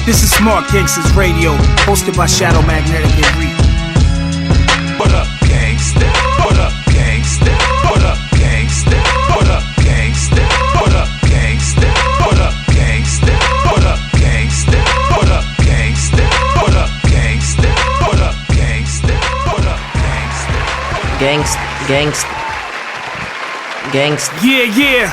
This is Smart Gangsters Radio, hosted by Shadow Magnetic and Reed. What up, gangsta? What up, gangsta? What up, gangsta? What up, gangsta? What up, gangsta? What up, gangsta? What up, gangsta? What up, gangsta? What up, gangsta? What up, gangsta? What up, Gangsta. Yeah.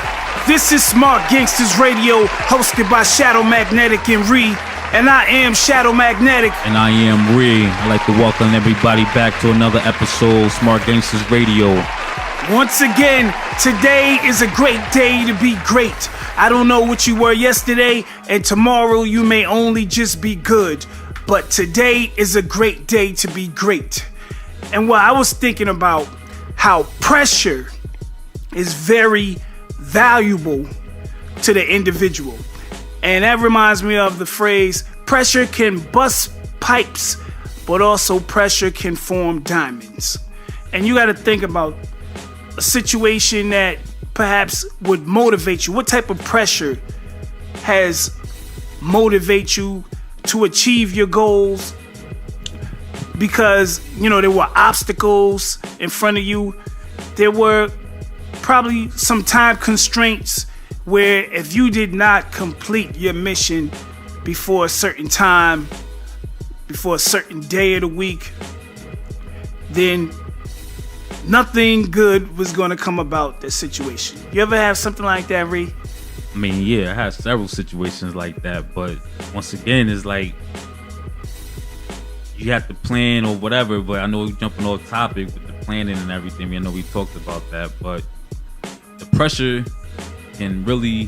This is Smart Gangsters Radio, hosted by Shadow Magnetic and Reed. And I am Shadow Magnetic. And I am Ree. I'd like to welcome everybody back to another episode of Smart Gangsters Radio. Once again, today is a great day to be great. I don't know what you were yesterday, and tomorrow you may only just be good. But today is a great day to be great. And while I was thinking about how pressure is very valuable to the individual. And that reminds me of the phrase, pressure can bust pipes, but also pressure can form diamonds. And you got to think about a situation that perhaps would motivate you. What type of pressure has motivate you to achieve your goals? Because, you know, there were obstacles in front of you. There were probably some time constraints where if you did not complete your mission before a certain time, before a certain day of the week, then nothing good was going to come about that situation. You ever have something like that, Ree? I mean, yeah, I had several situations like that, but once again, it's like you have to plan or whatever, but I know we're jumping off topic with the planning and everything. I know we talked about that, but the pressure can really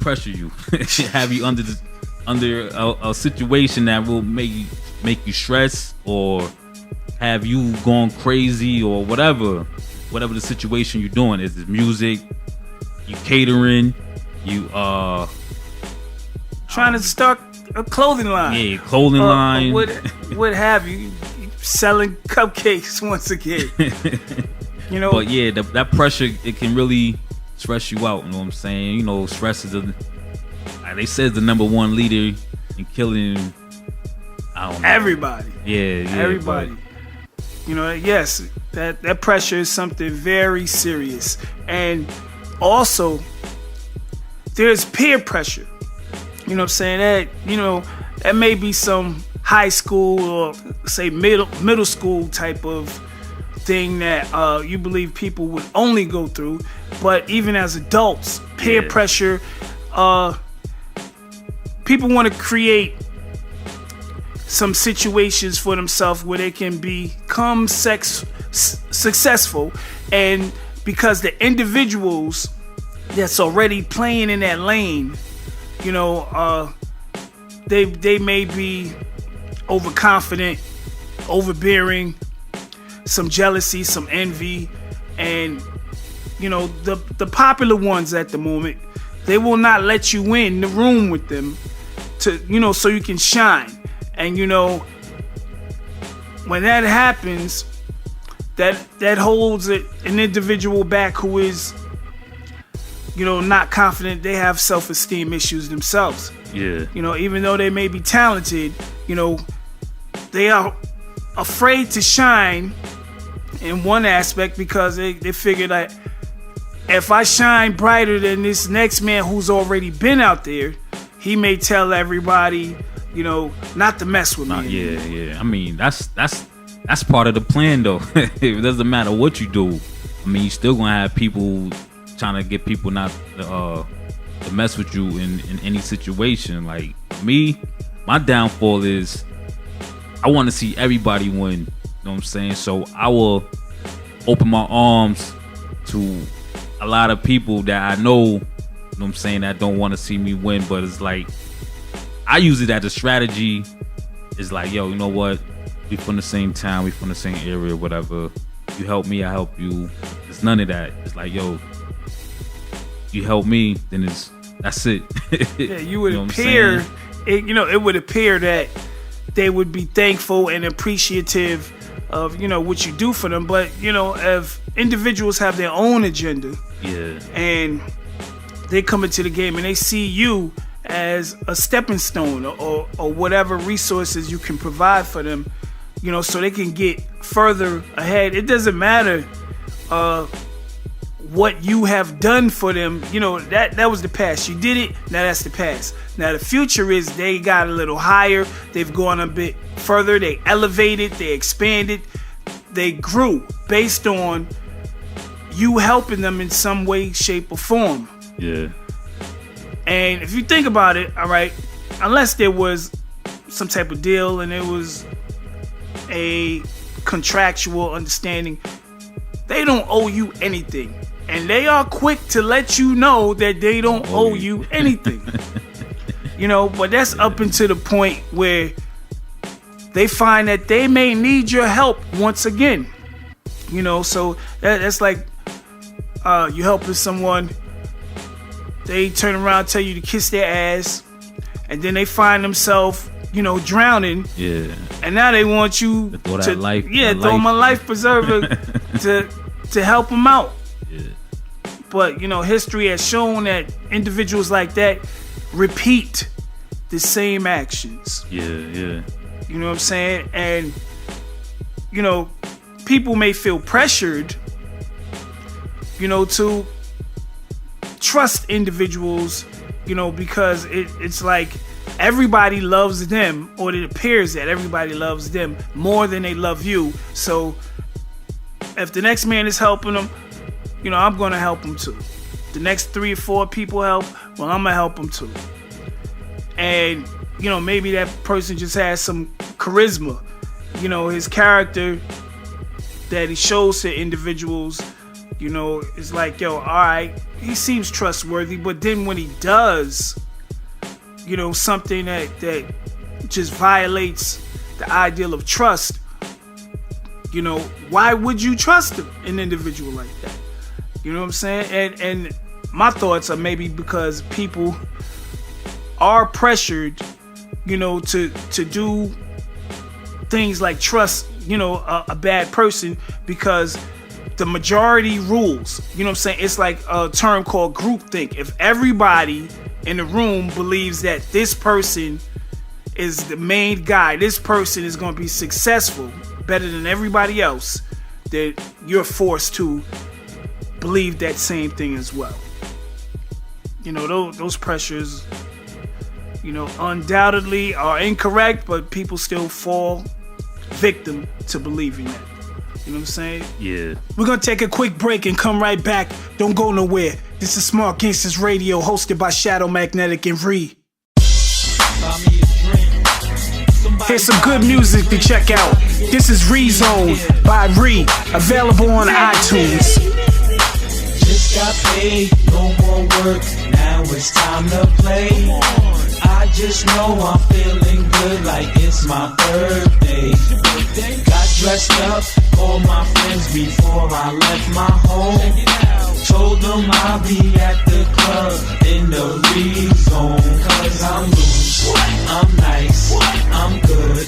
pressure you, have you under a situation that will make you stress or have you going crazy or whatever the situation you're doing is. It's music, you catering, you trying to start a clothing line. Yeah, clothing line. What have you selling cupcakes once again? You know, but yeah, that pressure, it can really stress you out. You know what I'm saying? You know, stress is they said the number one leader in killing. I don't know. Everybody. Yeah, everybody. You know, yes, that pressure is something very serious, and also there's peer pressure. You know what I'm saying? That may be some high school or say middle school type of thing that you believe people would only go through, but even as adults, peer pressure, people want to create some situations for themselves where they can become successful, and because the individuals that's already playing in that lane, you know, they may be overconfident, overbearing, some jealousy, some envy, and you know, the popular ones at the moment, they will not let you in the room with them to, you know, so you can shine. And you know, when that happens, that holds an individual back who is, you know, not confident. They have self-esteem issues themselves. Yeah. You know, even though they may be talented, you know, they are afraid to shine in one aspect because they figure that if I shine brighter than this next man who's already been out there, he may tell everybody, you know, not to mess with me. Yeah. I mean, that's part of the plan, though. It doesn't matter what you do. I mean, you still gonna have people trying to get people not to mess with you in any situation. Like me, my downfall is I want to see everybody win. You know what I'm saying? So I will open my arms to a lot of people that I know, you know what I'm saying, that don't want to see me win. But it's like, I use it as a strategy. It's like, yo, you know what? We from the same town, we from the same area, whatever. You help me, I help you. It's none of that. It's like, yo, you help me, then that's it. Yeah, you would appear, it would appear that they would be thankful and appreciative of, you know, what you do for them. But, you know, if individuals have their own agenda, yeah, and they come into the game and they see you as a stepping stone or whatever resources you can provide for them, you know, so they can get further ahead. It doesn't matter what you have done for them. You know, that was the past. You did it, now that's the past. Now the future is they got a little higher, they've gone a bit further, they elevated, they expanded, they grew based on you helping them in some way, shape, or form. Yeah. And if you think about it, all right, unless there was some type of deal and it was a contractual understanding, they don't owe you anything. And they are quick to let you know that they don't owe you anything. You know, but that's up until the point where they find that they may need your help once again. You know, so that's like you helping someone, they turn around and tell you to kiss their ass, and then they find themselves, you know, drowning. Yeah. And now they want you to throw that life. Throw them a life preserver to help them out. Yeah. But, you know, history has shown that individuals like that repeat the same actions. Yeah, yeah. You know what I'm saying? And, you know, people may feel pressured, you know, to trust individuals, you know, because it's like everybody loves them, or it appears that everybody loves them more than they love you. So if the next man is helping them, you know, I'm going to help them too. The next 3 or 4 people help, well, I'm going to help them too. And, you know, maybe that person just has some charisma. You know, his character that he shows to individuals, you know, is like, yo, all right, he seems trustworthy. But then when he does, you know, something that just violates the ideal of trust, you know, why would you trust an individual like that? You know what I'm saying? And my thoughts are maybe because people are pressured, you know, to do things like trust, you know, a bad person, because the majority rules. You know what I'm saying? It's like a term called groupthink. If everybody in the room believes that this person is the main guy, this person is going to be successful better than everybody else, that you're forced to believe that same thing as well. You know, those pressures, you know, undoubtedly are incorrect, but people still fall victim to believing that. You know what I'm saying? Yeah. We're going to take a quick break and come right back. Don't go nowhere. This is Smart Gangsters Radio, hosted by Shadow Magnetic and Ree. Here's some good music to check out. This is Rezone by Ree, available on iTunes. Just got paid, no more work, now it's time to play. I just know I'm feeling good like it's my birthday. Got dressed up, called my friends before I left my home. Told them I'll be at the club in the Rezone. Cause I'm loose, I'm nice, I'm good,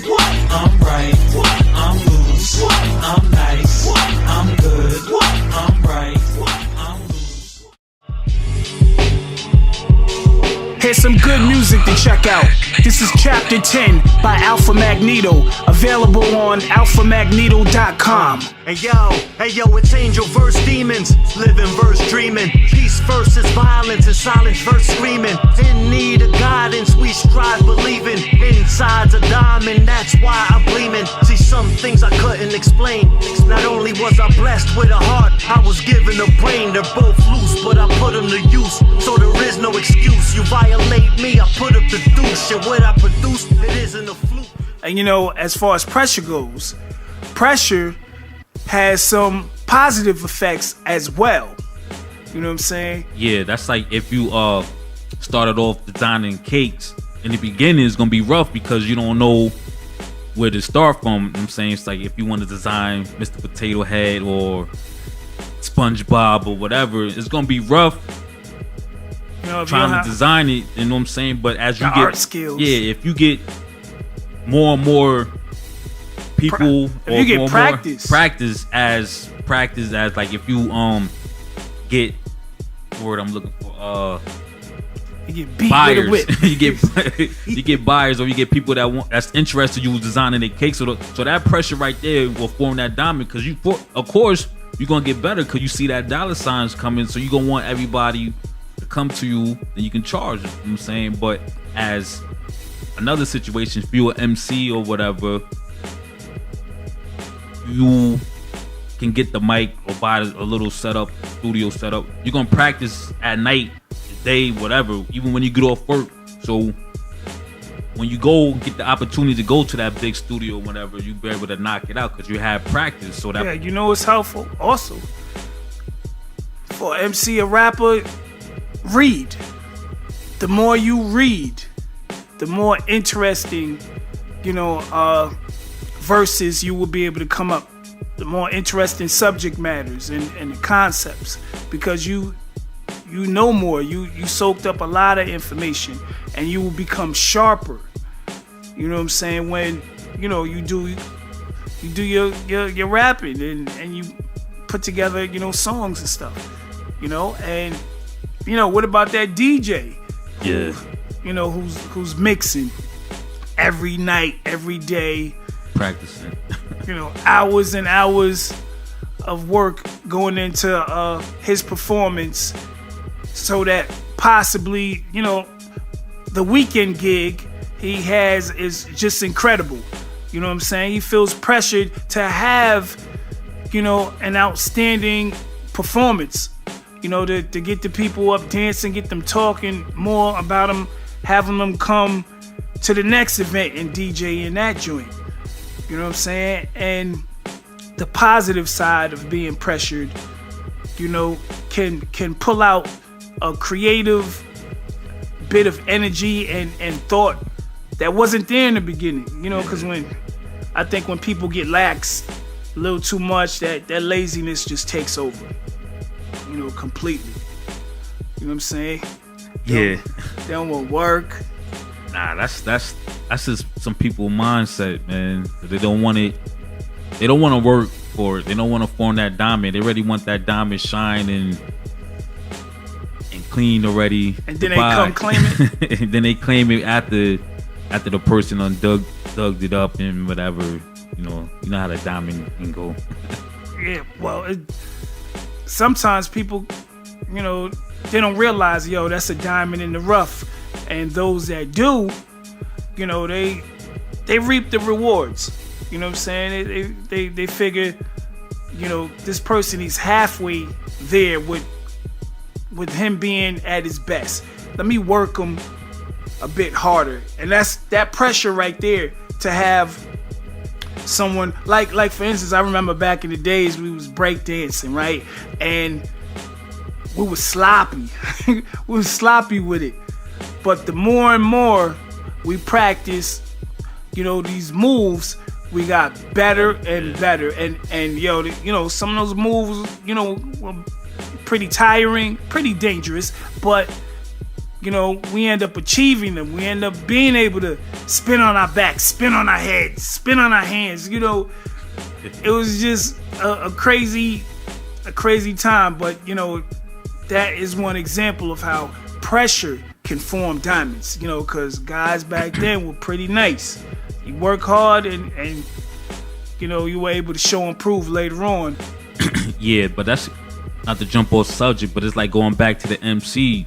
I'm right, I'm loose, I'm nice, I'm good, I'm right. Here's some good music to check out. This is Chapter 10 by Alpha Magneto, available on alphamagneto.com. Hey yo, it's Angel verse demons, living verse dreaming. Peace versus violence and silence verse screaming. In need of guidance, we strive believing. Inside's a diamond, that's why I'm gleaming. See, some things I couldn't explain. Not only was I blessed with a heart, I was given a brain. They're both loose, but I put them to use, so there is no excuse. You violate me, I put up the deuce. And what I produce, it isn't a fluke. And you know, as far as pressure goes, pressure has some positive effects as well. You know what I'm saying? Yeah, that's like if you started off designing cakes in the beginning, it's gonna be rough because you don't know where to start from. You know what I'm saying? It's like if you want to design Mr. Potato Head or SpongeBob or whatever, it's gonna be rough. You know, trying to design it, you know what I'm saying? But as you get art skills, yeah, if you get more and more people, if you get practice as like if you get the word I'm looking for, You get beat buyers. with a whip. you get buyers, or you get people that's interested in you designing their cake. So that pressure right there will form that diamond, because of course you're gonna get better because you see that dollar signs coming. So you're gonna want everybody to come to you, and you can charge. You know what I'm saying? But as another situation, if you're an MC or whatever, you can get the mic or buy a little studio setup. You're gonna practice at night, day, whatever, even when you get off work. So when you go get the opportunity to go to that big studio or whatever, you be able to knock it out because you have practice. So that it's helpful also for MC, a rapper. Read. The more you read, the more interesting, verses you will be able to come up. The more interesting subject matters and the concepts, because you know more. You soaked up a lot of information, and you will become sharper. You know what I'm saying? When you do your rapping and you put together songs and stuff. And what about that DJ? Yeah. Who's mixing every night, every day, practicing. Hours and hours of work going into his performance, so that possibly, the weekend gig he has is just incredible. You know what I'm saying? He feels pressured to have, an outstanding performance, to get the people up dancing, get them talking more about him, having them come to the next event and DJ in that joint. You know what I'm saying? And the positive side of being pressured, can pull out a creative bit of energy and thought that wasn't there in the beginning. Because when people get lax a little too much, that laziness just takes over. Completely. You know what I'm saying? They don't want to work. Nah, that's just some people's mindset, man. They don't want it. They don't want to work for it. They don't want to form that diamond. They already want that diamond shine and clean already. And then they come claim it. And then they claim it after the person dug it up and whatever. You know how the diamond can go. Yeah, well, sometimes people, they don't realize, that's a diamond in the rough. And those that do, they reap the rewards. You know what I'm saying? They figure, this person, he's halfway there with him being at his best. Let me work him a bit harder. And that's that pressure right there to have someone like for instance, I remember back in the days we was breakdancing, right? And we was sloppy. We was sloppy with it. But the more and more we practice, these moves, we got better and better. And some of those moves, were pretty tiring, pretty dangerous, but we end up achieving them. We end up being able to spin on our back, spin on our head, spin on our hands. It was just a crazy time. But that is one example of how pressure can form diamonds. Because guys back then were pretty nice. You work hard and you were able to show and prove later on. Yeah, but that's not to jump off subject, but it's like going back to the MC.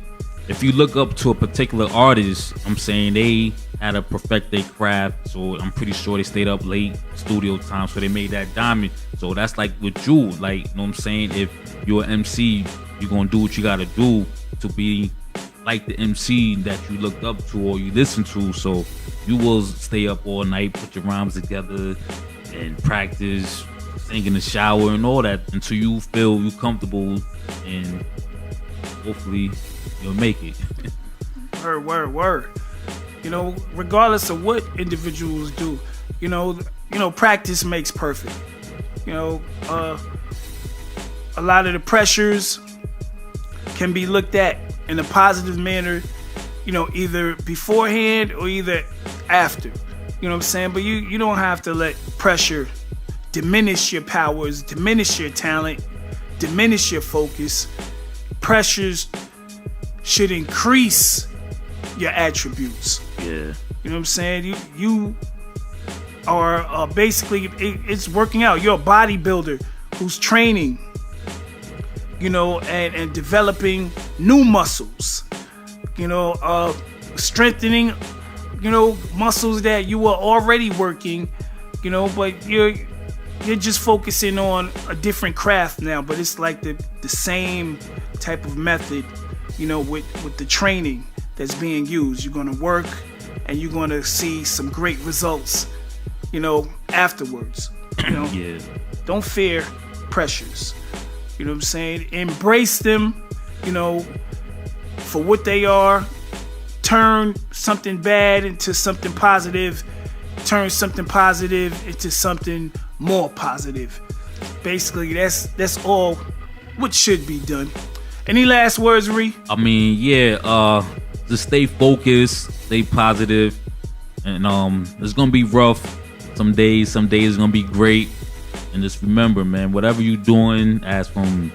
If you look up to a particular artist, I'm saying they had to perfect their craft, so I'm pretty sure they stayed up late studio time, so they made that diamond. So that's like with you, like, you know what I'm saying? If you're an MC, you're gonna do what you gotta do to be like the MC that you looked up to or you listen to. So you will stay up all night, put your rhymes together, and practice, sing in the shower and all that until you feel you comfortable, and hopefully you'll make it. Word. Regardless of what individuals do, practice makes perfect. A lot of the pressures can be looked at in a positive manner, either beforehand or either after. You know what I'm saying? But you don't have to let pressure diminish your powers, diminish your talent, diminish your focus. Pressures should increase your attributes. Yeah. You know what I'm saying? You are basically, it's working out. You're a bodybuilder who's training, you know, and developing new muscles, you know, strengthening, you know, muscles that you were already working, you know, but you're just focusing on a different craft now, but it's like the same type of method, you know, with the training that's being used. You're going to work and you're going to see some great results, you know, afterwards. You know, Yeah. Don't fear pressures. You know what I'm saying? Embrace them, you know, for what they are. Turn something bad into something positive. Turn something positive into something more positive. Basically, that's all what should be done. Any last words, Ree? I mean, yeah, just stay focused, stay positive, and it's gonna be rough some days it's gonna be great. And just remember, man, whatever you're doing, as from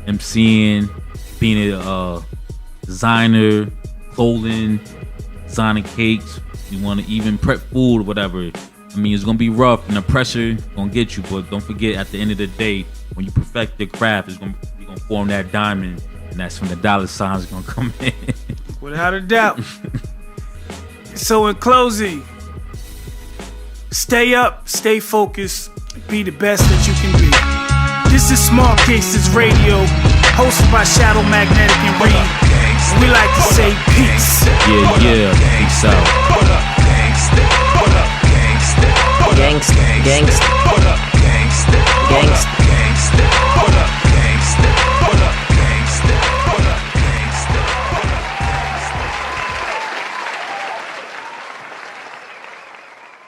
MCing, being a designer, clothing, designing cakes, you want to even prep food or whatever, I mean, it's gonna be rough and the pressure gonna get you, but don't forget, at the end of the day, when you perfect your craft, you're gonna form that diamond, and that's when the dollar signs gonna come in. Without a doubt. So in closing, stay up, stay focused, be the best that you can be. This is Small Gangsters Radio, hosted by Shadow Magnetic and Reed. We like to say peace. Yeah, peace out.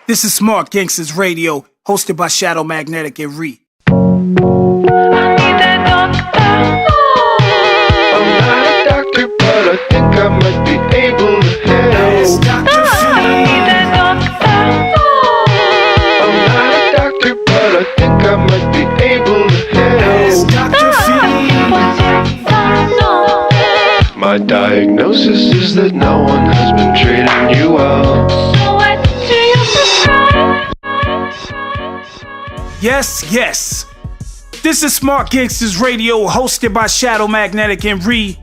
This is Smart Gangsters Radio, hosted by Shadow Magnetic and Reed. I'm not a doctor, but I think I might be able to help. I'm not a doctor, but I think I might be able to help. My diagnosis is that no one has been treating you well. Yes. This is Smart Gangsters Radio, hosted by Shadow Magnetic and Ree.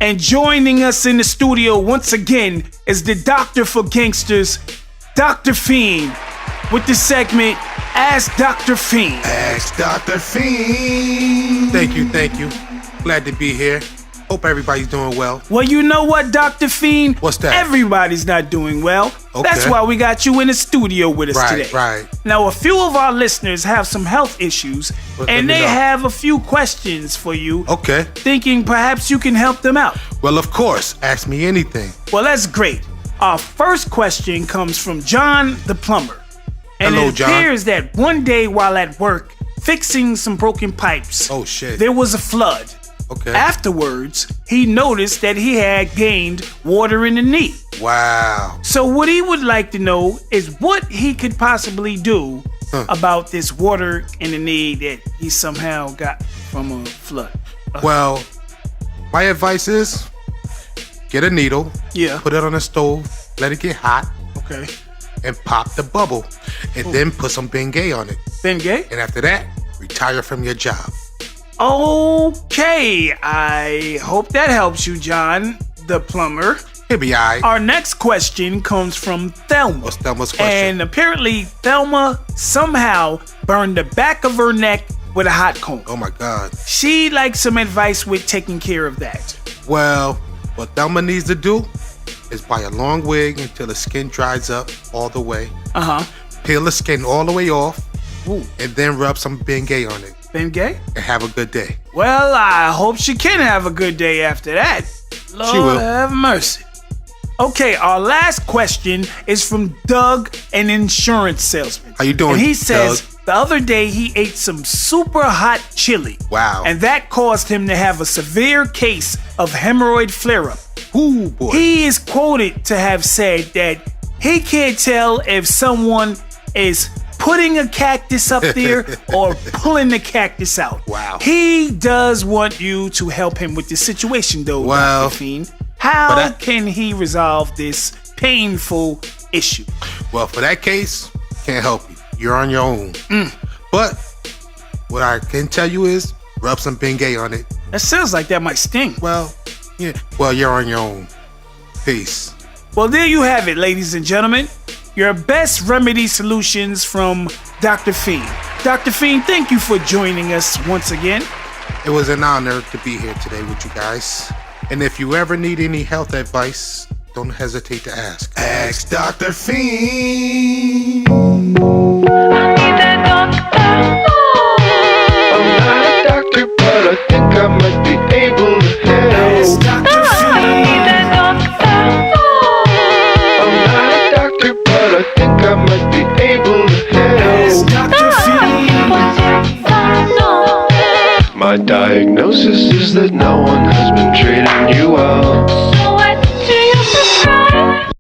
And joining us in the studio once again is the doctor for gangsters, Dr. Fiend, with the segment Ask Dr. Fiend. Ask Dr. Fiend. Thank you. Glad to be here. Hope everybody's doing well. Well, you know what, Dr. Fiend? What's that? Everybody's not doing well. Okay. That's why we got you in the studio with us today. Right. Now, a few of our listeners have some health issues, Well, and let me they know. have a few questions for you. Okay. Thinking perhaps you can help them out. Well, of course. Ask me anything. Well, that's great. Our first question comes from John the plumber. And Hello, it John. appears that one day while at work fixing some broken pipes, Oh, shit. there was a flood. Okay. Afterwards, he noticed that he had gained water in the knee. Wow. So what he would like to know is what he could possibly do about this water in the knee that he somehow got from a flood. Well, my advice is get a needle, Yeah. put it on the stove, let it get hot, Okay. and pop the bubble. And then put some Bengay on it. Then gay? And after that, retire from your job. Okay. I hope that helps you, John the plumber. He'll be all right. Our next question comes from Thelma. What's Thelma's question? And apparently Thelma somehow burned the back of her neck with a hot comb. Oh, my God. She'd like some advice with taking care of that. Well, what Thelma needs to do is buy a long wig until the skin dries up all the way. Uh-huh. Peel the skin all the way off. Ooh. And then rub some Bengay on it. Then gay? And have a good day. Well, I hope she can have a good day after that. Lord She will. have mercy. Okay, our last question is from Doug, an insurance salesman. How you doing, And he says Doug? the other day he ate some super hot chili. Wow. And that caused him to have a severe case of hemorrhoid flare-up. Ooh, boy. He is quoted to have said that he can't tell if someone is putting a cactus up there or pulling the cactus out. Wow. He does want you to help him with this situation, though, Well, Dr. Fiend. How can he resolve this painful issue? Well, for that case, can't help you. You're on your own. But what I can tell you is rub some Bengay on it. That sounds like that might sting. Well, yeah. Well, you're on your own. Peace. Well, there you have it, ladies and gentlemen. Your best remedy solutions from Dr. Fiend. Dr. Fiend, thank you for joining us once again. It was an honor to be here today with you guys. And if you ever need any health advice, don't hesitate to ask. Ask Dr. Fiend. I'm not a doctor, but I think I might be able to help. Dr. Fiend. I'm not a doctor, but I think I might be able to help. Dr. Fiend. My diagnosis is that no one has been treating you well. So what do you prescribe?